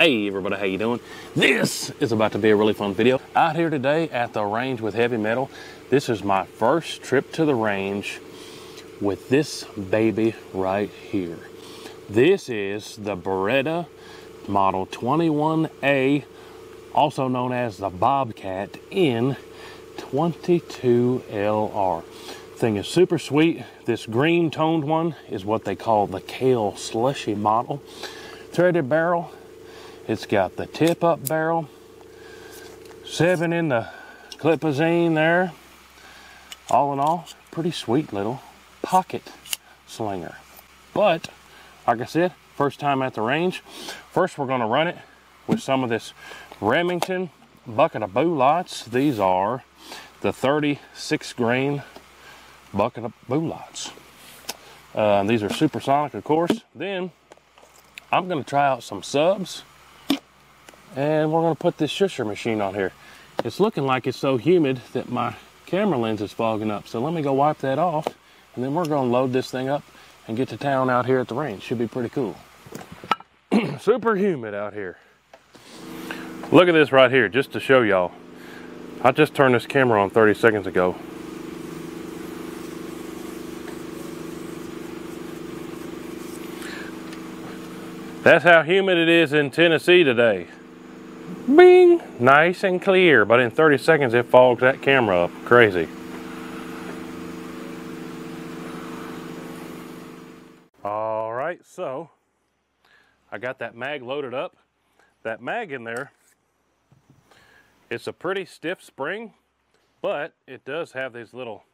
Hey everybody, how you doing? This is about to be a really fun video. Out here today at the range with heavy metal. This is my first trip to the range with this baby right here. This is the Beretta model 21A, also known as the Bobcat in 22LR. Thing is super sweet. This green toned one is what they call the Kale Slushy model. Threaded barrel. It's got the tip up barrel, 7 in the clipazine there. All in all, pretty sweet little pocket slinger. But like I said, first time at the range. First we're gonna run it with some of this Remington bucket of boulots. These are the 36 grain bucket of boulots. These are supersonic, of course. Then I'm gonna try out some subs. And we're going to put this shusher machine on here. It's looking like it's so humid that my camera lens is fogging up. So let me go wipe that off. And then we're going to load this thing up and get to town out here at the range. Should be pretty cool. Super humid out here. Look at this right here, just to show y'all. I just turned this camera on 30 seconds ago. That's how humid it is in Tennessee today. Bing! Nice and clear, but in 30 seconds it fogs that camera up. Crazy. All right, so I got that mag loaded up. That mag in there, it's a pretty stiff spring, but it does have these little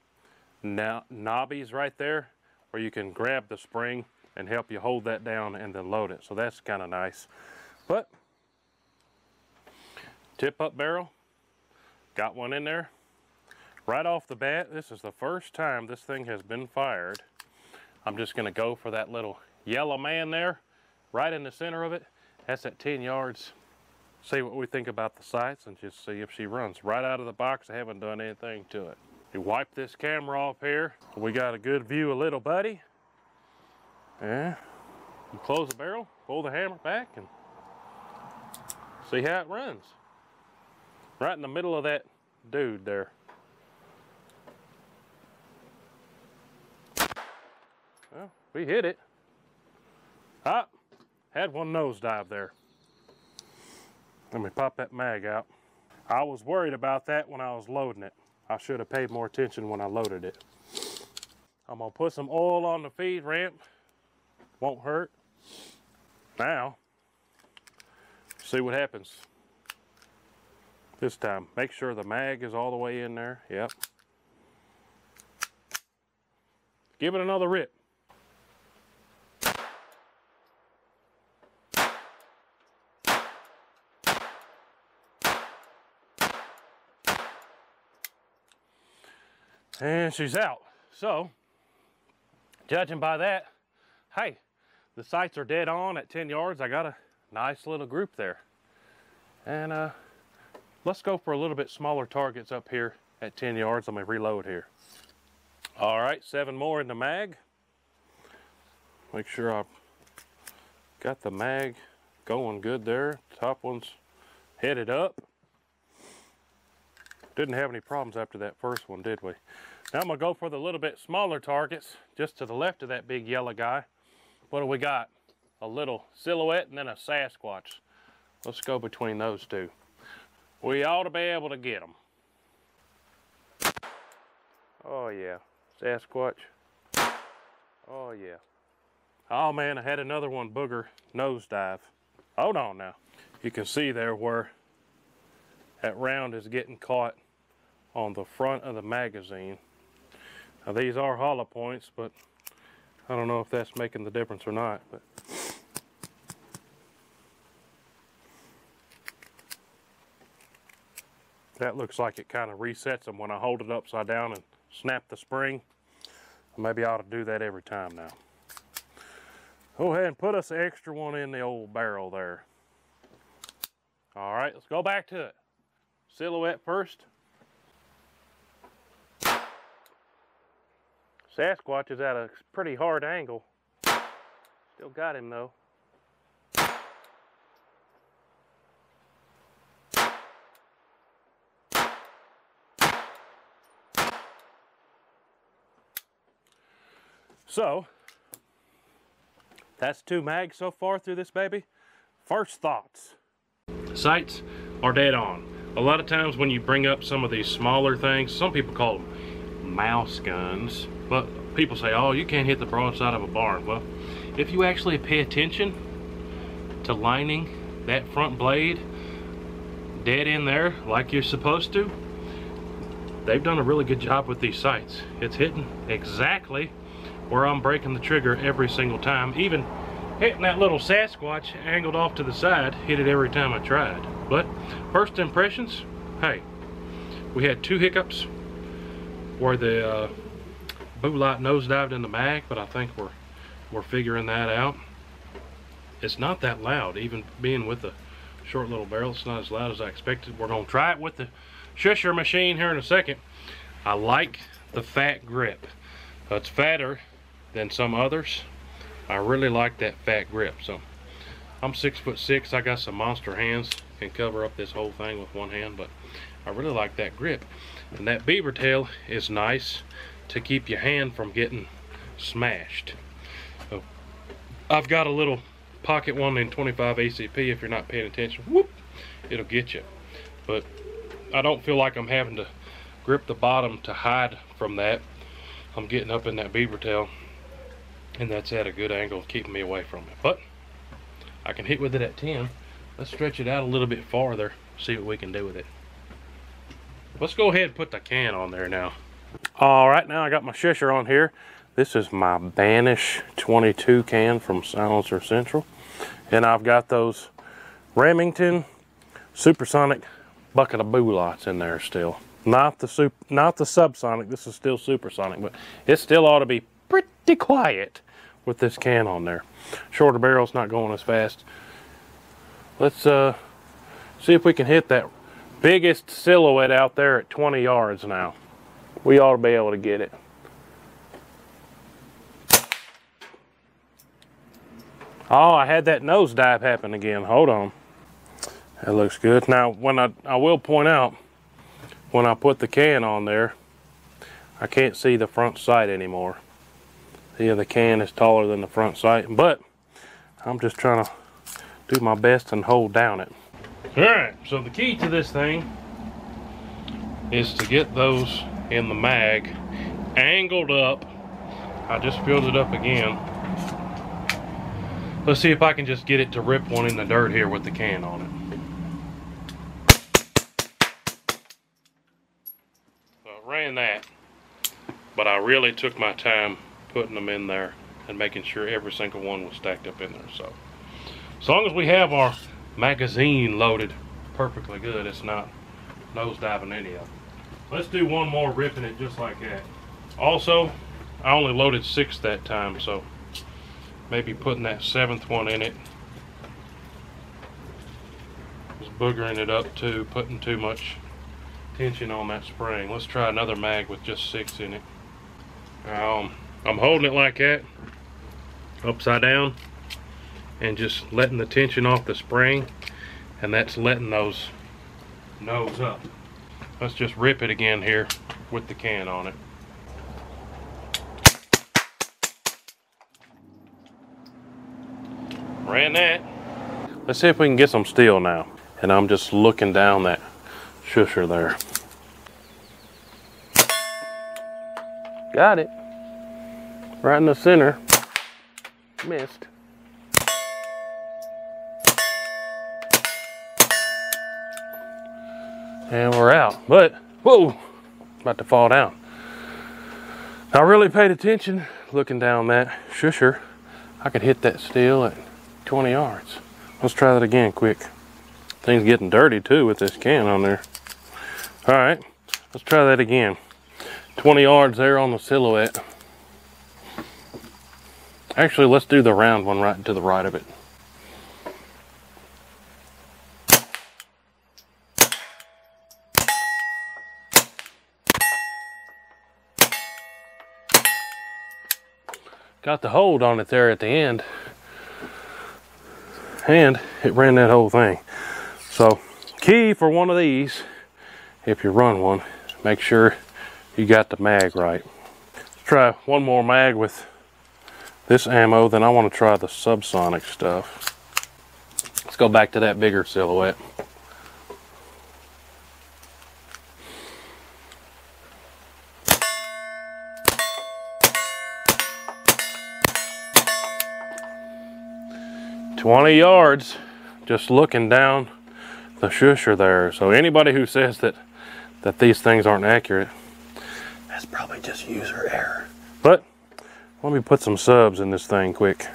knobbies right there where you can grab the spring and help you hold that down and then load it. So that's kind of nice. But tip up barrel, got one in there. Right off the bat, this is the first time this thing has been fired. I'm just gonna go for that little yellow man there, right in the center of it. That's at 10 yards. See what we think about the sights and just see if she runs. Right out of the box, I haven't done anything to it. You wipe this camera off here. We got a good view of little buddy. Yeah, you close the barrel, pull the hammer back, and see how it runs. Right in the middle of that dude there. Well, we hit it. Ah, had one nosedive there. Let me pop that mag out. I was worried about that when I was loading it. I should have paid more attention when I loaded it. I'm gonna put some oil on the feed ramp. Won't hurt. Now, see what happens this time. Make sure the mag is all the way in there. Yep. Give it another rip. And she's out. So, judging by that, hey, the sights are dead on at 10 yards. I got a nice little group there. And let's go for a little bit smaller targets up here at 10 yards. Let me reload here. All right, 7 more in the mag. Make sure I've got the mag going good there. Top one's headed up. Didn't have any problems after that first one, did we? Now I'm gonna go for the little bit smaller targets, just to the left of that big yellow guy. What do we got? A little silhouette and then a Sasquatch. Let's go between those two. We ought to be able to get them. Oh yeah, Sasquatch. Oh yeah. Oh man, I had another one booger nosedive. Hold on now. You can see there where that round is getting caught on the front of the magazine. Now these are hollow points, but I don't know if that's making the difference or not. But that looks like it kind of resets them when I hold it upside down and snap the spring. Maybe I ought to do that every time now. Go ahead and put us an extra one in the old barrel there. All right, let's go back to it. Silhouette first. Sasquatch is at a pretty hard angle. Still got him though. So, that's 2 mags so far through this baby. First thoughts. Sights are dead on. A lot of times when you bring up some of these smaller things, some people call them mouse guns, but people say, oh, you can't hit the broadside of a barn. Well, if you actually pay attention to lining that front blade dead in there like you're supposed to, they've done a really good job with these sights. It's hitting exactly where I'm breaking the trigger every single time. Even hitting that little Sasquatch angled off to the side, hit it every time I tried. But first impressions, hey, we had 2 hiccups where the boot light nosedived in the mag, but I think we're figuring that out. It's not that loud, even being with the short little barrel. It's not as loud as I expected. We're gonna try it with the shusher machine here in a second. I like the fat grip. It's fatter than some others. I really like that fat grip. So I'm 6'6". I got some monster hands, can cover up this whole thing with one hand, but I really like that grip. And that beaver tail is nice to keep your hand from getting smashed. So I've got a little pocket one in 25 ACP. If you're not paying attention, whoop, it'll get you. But I don't feel like I'm having to grip the bottom to hide from that. I'm getting up in that beaver tail, and that's at a good angle keeping me away from it. But I can hit with it at 10. Let's stretch it out a little bit farther, see what we can do with it. Let's go ahead and put the can on there now. All right, now I got my shusher on here. This is my Banish 22 can from Silencer Central. And I've got those Remington supersonic bucket of boo lights in there still. Not the subsonic, this is still supersonic, but it still ought to be pretty quiet with this can on there. Shorter barrel's not going as fast. Let's see if we can hit that biggest silhouette out there at 20 yards now. We ought to be able to get it. Oh, I had that nosedive happen again. Hold on. That looks good. Now, when I will point out, when I put the can on there, I can't see the front sight anymore. Yeah, the can is taller than the front sight, but I'm just trying to do my best and hold down it. All right, so the key to this thing is to get those in the mag angled up. I just filled it up again. Let's see if I can just get it to rip one in the dirt here with the can on it. So I ran that, but I really took my time putting them in there and making sure every single one was stacked up in there. So as long as we have our magazine loaded perfectly good, it's not nosediving any of them. Let's do one more ripping it just like that. Also, I only loaded 6 that time, so maybe putting that 7th one in it was boogering it up too, putting too much tension on that spring. Let's try another mag with just 6 in it. I'm holding it like that, upside down, and just letting the tension off the spring, and that's letting those nose up. Let's just rip it again here with the can on it. Ran that. Let's see if we can get some steel now. And I'm just looking down that shusher there. Got it. Right in the center. Missed. And we're out. But, whoa, about to fall down. I really paid attention looking down that shusher. I could hit that steel at 20 yards. Let's try that again quick. Thing's getting dirty too with this can on there. All right, let's try that again. 20 yards there on the silhouette. Actually, let's do the round one right to the right of it. Got the hold on it there at the end, and it ran that whole thing. So key for one of these, if you run one, make sure you got the mag right. Let's try one more mag with this ammo, then I want to try the subsonic stuff. Let's go back to that bigger silhouette. "20 yards, just looking down the shusher there." So anybody who says that these things aren't accurate, that's probably just user error. But let me put some subs in this thing quick.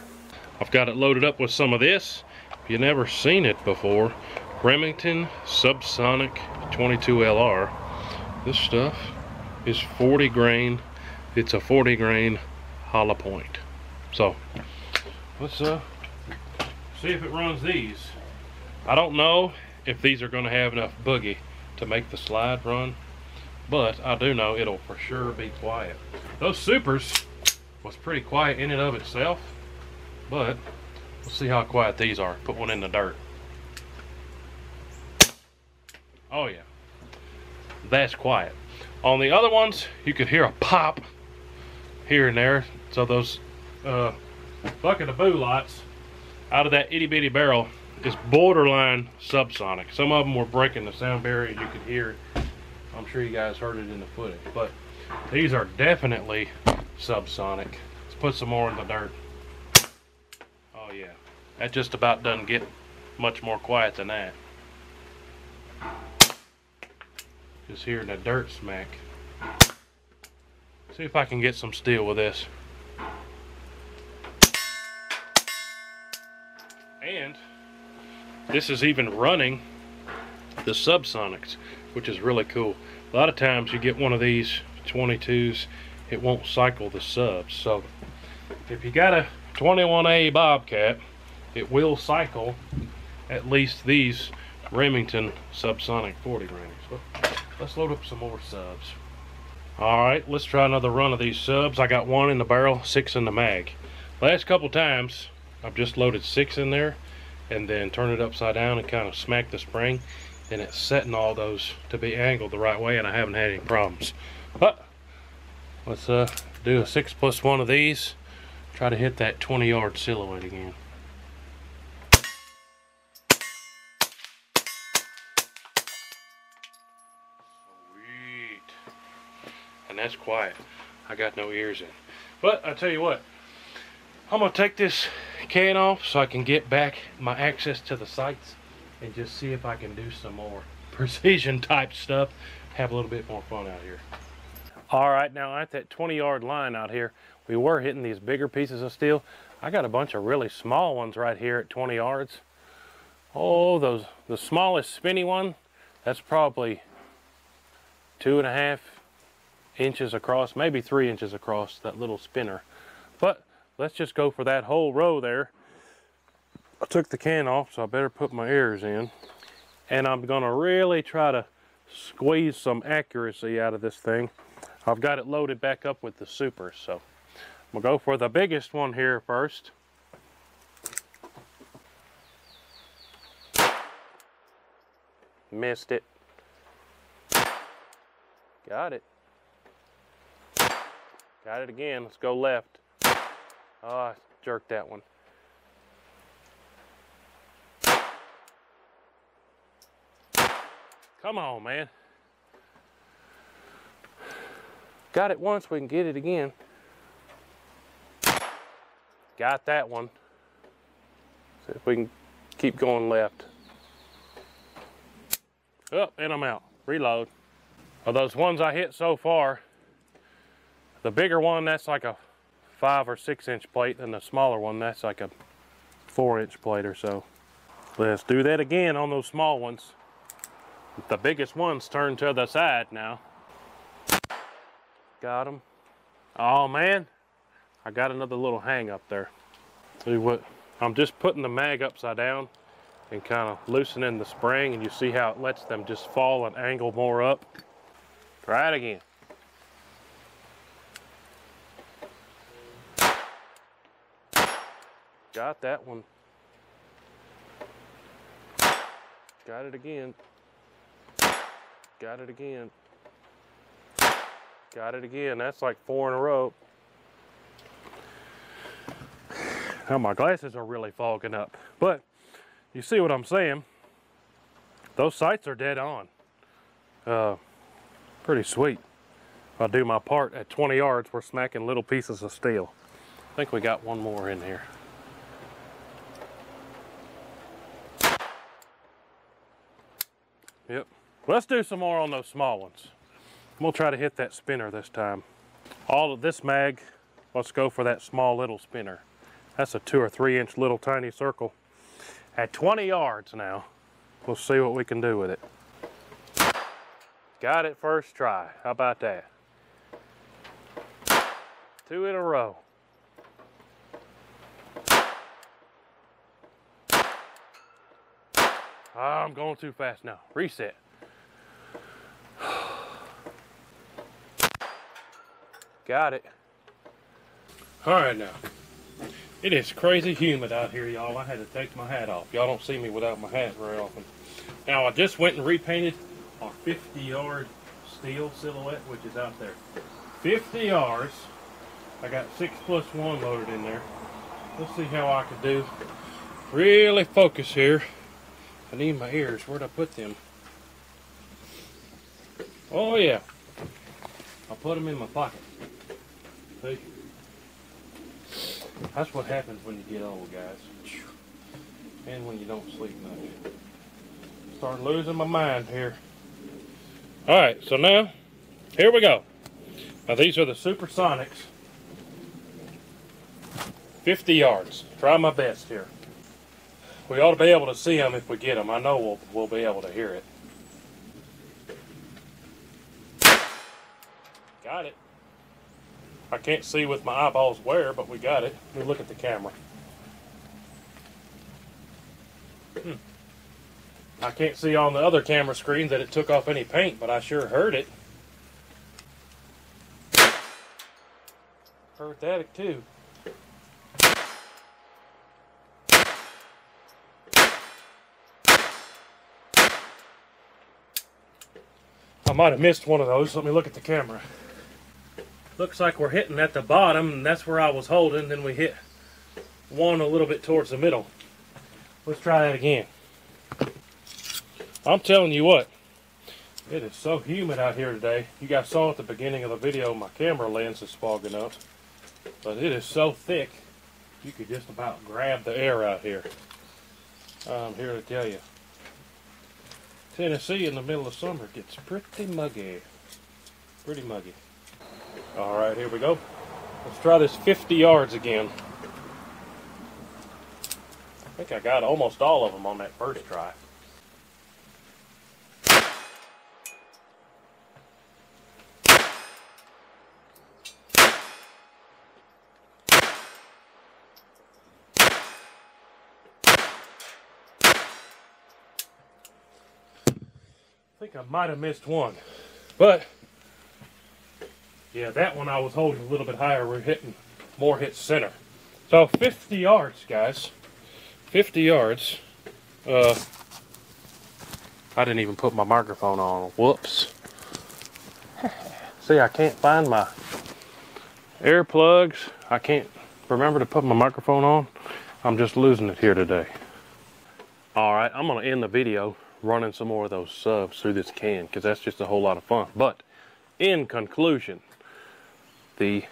I've got it loaded up with some of this. If you've never seen it before, Remington Subsonic 22 LR. This stuff is 40 grain. It's a 40 grain hollow point. So let's see if it runs these. I don't know if these are going to have enough boogie to make the slide run, but I do know it'll for sure be quiet. Those supers was pretty quiet in and of itself, but we'll see how quiet these are. Put one in the dirt. Oh yeah, that's quiet. On the other ones, you could hear a pop here and there. So those bucket of boo lights out of that itty bitty barrel is borderline subsonic. Some of them were breaking the sound barrier, you could hear it. I'm sure you guys heard it in the footage, but these are definitely subsonic. Let's put some more in the dirt. Oh yeah, that just about doesn't get much more quiet than that. Just hearing the dirt smack. See if I can get some steel with this. And this is even running the subsonics, which is really cool. A lot of times you get one of these 22s, it won't cycle the subs. So if you got a 21A Bobcat, it will cycle at least these Remington subsonic 40 grains. So let's load up some more subs. Alright, let's try another run of these subs. I got 1 in the barrel, 6 in the mag. Last couple times I've just loaded 6 in there and then turn it upside down and kind of smack the spring, and it's setting all those to be angled the right way, and I haven't had any problems. But let's do a 6+1 of these, try to hit that 20-yard silhouette again. Sweet. And that's quiet. I got no ears in. But I tell you what, I'm gonna take this can off so I can get back my access to the sights and just see if I can do some more precision type stuff, have a little bit more fun out here. All right, now at that 20-yard line out here, we were hitting these bigger pieces of steel. I got a bunch of really small ones right here at 20 yards. Oh, the smallest spinny one, that's probably 2.5 inches across, maybe 3 inches across, that little spinner. But let's just go for that whole row there. I took the can off, so I better put my ears in. And I'm gonna really try to squeeze some accuracy out of this thing. I've got it loaded back up with the supers, so I'm gonna go for the biggest one here first. Missed it. Got it. Got it again. Let's go left. Oh, I jerked that one. Come on, man. Got it once, we can get it again. Got that one. See if we can keep going left. Oh, and I'm out. Reload. Of those ones I hit so far, the bigger one, that's like a 5 or 6 inch plate, and the smaller one, that's like a 4-inch plate or so. Let's do that again on those small ones. The biggest one's turned to the side now. Got them. Oh man, I got another little hang up there. See what? I'm just putting the mag upside down and kind of loosening the spring, and you see how it lets them just fall and angle more up. Try it again. Got that one. Got it again. Got it again. Got it again. That's like 4 in a row. Now my glasses are really fogging up, but you see what I'm saying? Those sights are dead on. Pretty sweet. If I do my part at 20 yards, we're smacking little pieces of steel. I think we got one more in here. Yep. Let's do some more on those small ones. We'll try to hit that spinner this time. All of this mag, let's go for that small little spinner. That's a 2 or 3 inch little tiny circle. At 20 yards now, we'll see what we can do with it. Got it first try. How about that? 2 in a row. I'm going too fast now. Reset. Got it. All right now. It is crazy humid out here, y'all. I had to take my hat off. Y'all don't see me without my hat very often. Now, I just went and repainted our 50-yard steel silhouette, which is out there. 50 yards. I got 6+1 loaded in there. Let's see how I can do. Really focus here. I need my ears. Where'd I put them? Oh, yeah. I put them in my pocket. See? That's what happens when you get old, guys. And when you don't sleep much. Start losing my mind here. Alright, so now, here we go. Now these are the Supersonics. 50 yards. Try my best here. We ought to be able to see them if we get them. I know we'll be able to hear it. Got it. I can't see with my eyeballs where, but we got it. Let me look at the camera. I can't see on the other camera screen that it took off any paint, but I sure heard it. Heard that too. I might have missed one of those. Let me look at the camera. Looks like we're hitting at the bottom, and that's where I was holding. Then we hit one a little bit towards the middle. Let's try that again. I'm telling you what, it is so humid out here today. You guys saw at the beginning of the video, my camera lens is fogging up. But it is so thick, you could just about grab the air out here. I'm here to tell you. Tennessee in the middle of summer gets pretty muggy. Pretty muggy. All right, here we go. Let's try this 50 yards again. I think I got almost all of them on that first try. I think I might have missed one, but yeah, that one I was holding a little bit higher. We're hitting more hits center. So 50 yards, guys. 50 yards. I didn't even put my microphone on. Whoops. See, I can't find my earplugs. I can't remember to put my microphone on. I'm just losing it here today. All right, I'm gonna end the video running some more of those subs through this can because that's just a whole lot of fun. But in conclusion, the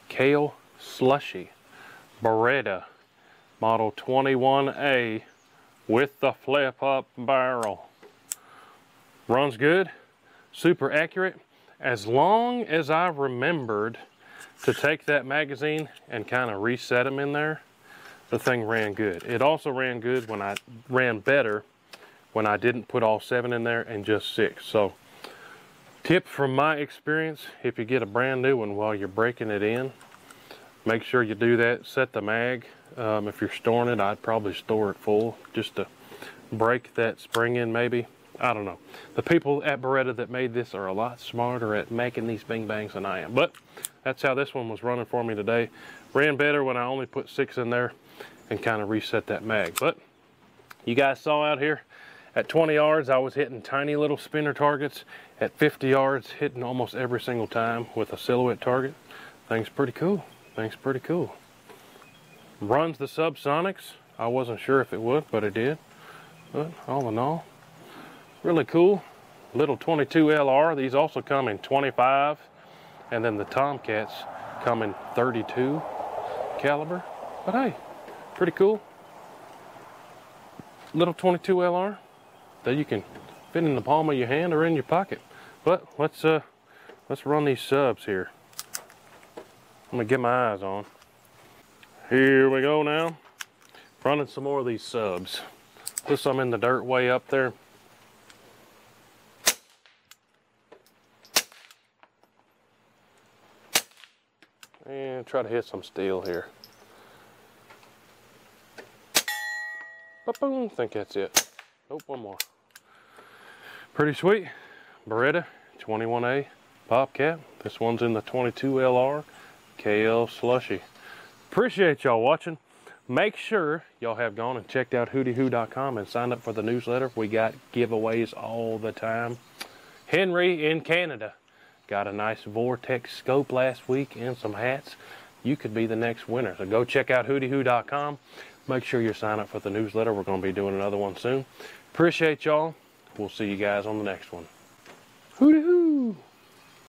Kale Slushy Beretta model 21A with the flip up barrel runs good, super accurate. As long as I remembered to take that magazine and kind of reset them in there, the thing ran good. It also ran good when I ran better when I didn't put all 7 in there and just 6. So tip from my experience, if you get a brand new one while you're breaking it in, make sure you do that. Set the mag. If you're storing it, I'd probably store it full just to break that spring in maybe. I don't know. The people at Beretta that made this are a lot smarter at making these bing bangs than I am. But that's how this one was running for me today. Ran better when I only put 6 in there and kind of reset that mag. But you guys saw out here, at 20 yards, I was hitting tiny little spinner targets. At 50 yards, hitting almost every single time with a silhouette target. Thing's pretty cool. Thing's pretty cool. Runs the subsonics. I wasn't sure if it would, but it did. But all in all, really cool. Little 22 LR. These also come in 25, and then the Tomcats come in 32 caliber. But hey, pretty cool. Little 22 LR that you can fit in the palm of your hand or in your pocket. But let's run these subs here. I'm gonna get my eyes on. Here we go now. Running some more of these subs. Put some in the dirt way up there. And try to hit some steel here. Boom, I think that's it. Nope, one more. Pretty sweet. Beretta 21A Bobcat. This one's in the 22 LR Kale Slushy. Appreciate y'all watching. Make sure y'all have gone and checked out whoteewho.com and signed up for the newsletter. We got giveaways all the time. Henry in Canada got a nice Vortex scope last week and some hats. You could be the next winner. So go check out whoteewho.com. Make sure you sign up for the newsletter. We're going to be doing another one soon. Appreciate y'all. We'll see you guys on the next one. Hootie hoo.